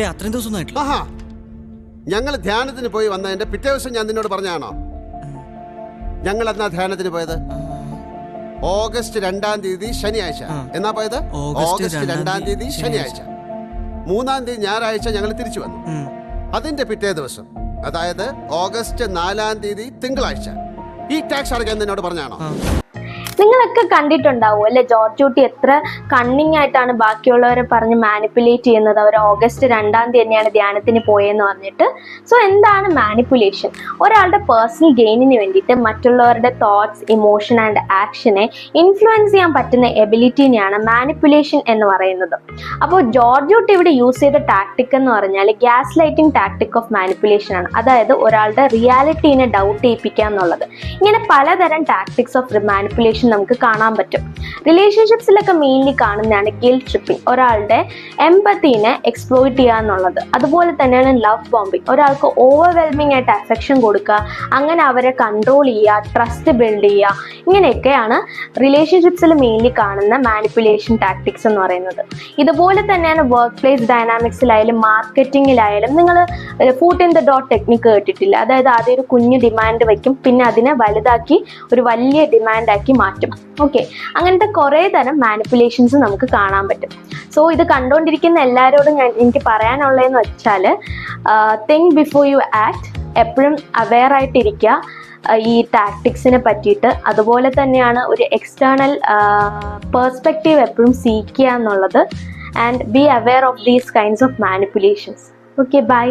അത്രയും ദിവസം ആയിട്ടില്ല. ആഹാ, ഞങ്ങൾ ധ്യാനത്തിന് പോയി വന്നതിന്റെ പിറ്റേ ദിവസം ഞാൻ നിന്നോട് പറഞ്ഞാണോ? ഞങ്ങൾ എന്നാ ധ്യാനത്തിന് പോയത്? ഓഗസ്റ്റ് 2-ാം തീയതി ശനിയാഴ്ച. എന്നാ പോയത്? ഓഗസ്റ്റ് 2-ാം തീയതി ശനിയാഴ്ച. 3-ാം തീയതി ഞായറാഴ്ച ഞങ്ങൾ തിരിച്ചു വന്നു. അതിന്റെ പിറ്റേ ദിവസം, അതായത് ഓഗസ്റ്റ് 4-ാം തീയതി തിങ്കളാഴ്ച ഈ ടാക്സ് അടയ്ക്കാൻ നിന്നോട് പറഞ്ഞാണോ? നിങ്ങളൊക്കെ കണ്ടിട്ടുണ്ടാവും അല്ലെ, ജോർജ് കുട്ടി എത്ര കണ്ണിങ് ആയിട്ടാണ് ബാക്കിയുള്ളവരെ പറഞ്ഞ് മാനിപ്പുലേറ്റ് ചെയ്യുന്നത്. അവർ ഓഗസ്റ്റ് 2-ാം തീയതി തന്നെയാണ് ധ്യാനത്തിന് പോയെന്ന് പറഞ്ഞിട്ട്. സോ എന്താണ് മാനിപ്പുലേഷൻ? ഒരാളുടെ പേഴ്സണൽ ഗെയിനിന് വേണ്ടിയിട്ട് മറ്റുള്ളവരുടെ തോട്ട്സ്, ഇമോഷൻ ആൻഡ് ആക്ഷനെ ഇൻഫ്ലുവൻസ് ചെയ്യാൻ പറ്റുന്ന എബിലിറ്റിനെയാണ് മാനിപ്പുലേഷൻ എന്ന് പറയുന്നത്. അപ്പോൾ ജോർജ് കുട്ടി ഇവിടെ യൂസ് ചെയ്ത ടാക്ടിക് എന്ന് പറഞ്ഞാൽ gas lighting tactic of manipulation ആണ്. അതായത് ഒരാളുടെ റിയാലിറ്റീനെ ഡൗട്ട് ചെയ്യിപ്പിക്കുക എന്നുള്ളത്. ഇങ്ങനെ പലതരം ടാക്ടിക്സ് ഓഫ് മാനിപ്പുലേഷൻ നമുക്ക് കാണാൻ പറ്റും. റിലേഷൻഷിപ്സിലൊക്കെ മെയിൻലി കാണുന്നതാണ് ഗിൽറ്റ് ട്രിപ്പിംഗ്, ഒരാളുടെ എംപത്തിനെ എക്സ്പ്ലോയിറ്റ് ചെയ്യുക എന്നുള്ളത്. അതുപോലെ തന്നെയാണ് ലവ് ബോംബിംഗ്, ഒരാൾക്ക് ഓവർവെൽമിംഗ് ആയിട്ട് അഫെക്ഷൻ കൊടുക്കുക, അങ്ങനെ അവരെ കൺട്രോൾ ചെയ്യുക, ട്രസ്റ്റ് ബിൽഡ് ചെയ്യുക. ഇങ്ങനെയൊക്കെയാണ് റിലേഷൻഷിപ്സിൽ മെയിൻലി കാണുന്ന മാനിപ്പുലേഷൻ ടാക്ടിക്സ് എന്ന് പറയുന്നത്. ഇതുപോലെ തന്നെയാണ് വർക്ക് പ്ലേസ് ഡൈനാമിക്സിലായാലും മാർക്കറ്റിങ്ങിലായാലും. നിങ്ങൾ foot in the dot technique കേട്ടിട്ടില്ല? അതായത് ആദ്യം ഒരു കുഞ്ഞു ഡിമാൻഡ് വയ്ക്കും, പിന്നെ അതിനെ വലുതാക്കി ഒരു വലിയ ഡിമാൻഡാക്കി മാറ്റും. ഓക്കെ, അങ്ങനത്തെ കുറേ തരം മാനിപ്പുലേഷൻസ് നമുക്ക് കാണാൻ പറ്റും. സോ ഇത് കണ്ടുകൊണ്ടിരിക്കുന്ന എല്ലാവരോടും എനിക്ക് പറയാനുള്ളതെന്ന് വെച്ചാൽ, തിങ്ക് ബിഫോർ യു ആക്ട്. എപ്പോഴും അവെയർ ആയിട്ടിരിക്കുക ഈ ടാക്ടിക്സിനെ പറ്റിയിട്ട്. അതുപോലെ തന്നെയാണ് ഒരു എക്സ്റ്റേണൽ പെർസ്പെക്റ്റീവ് എപ്പോഴും സീക്കുക എന്നുള്ളത്. And be aware of these kinds of manipulations. Okay, by.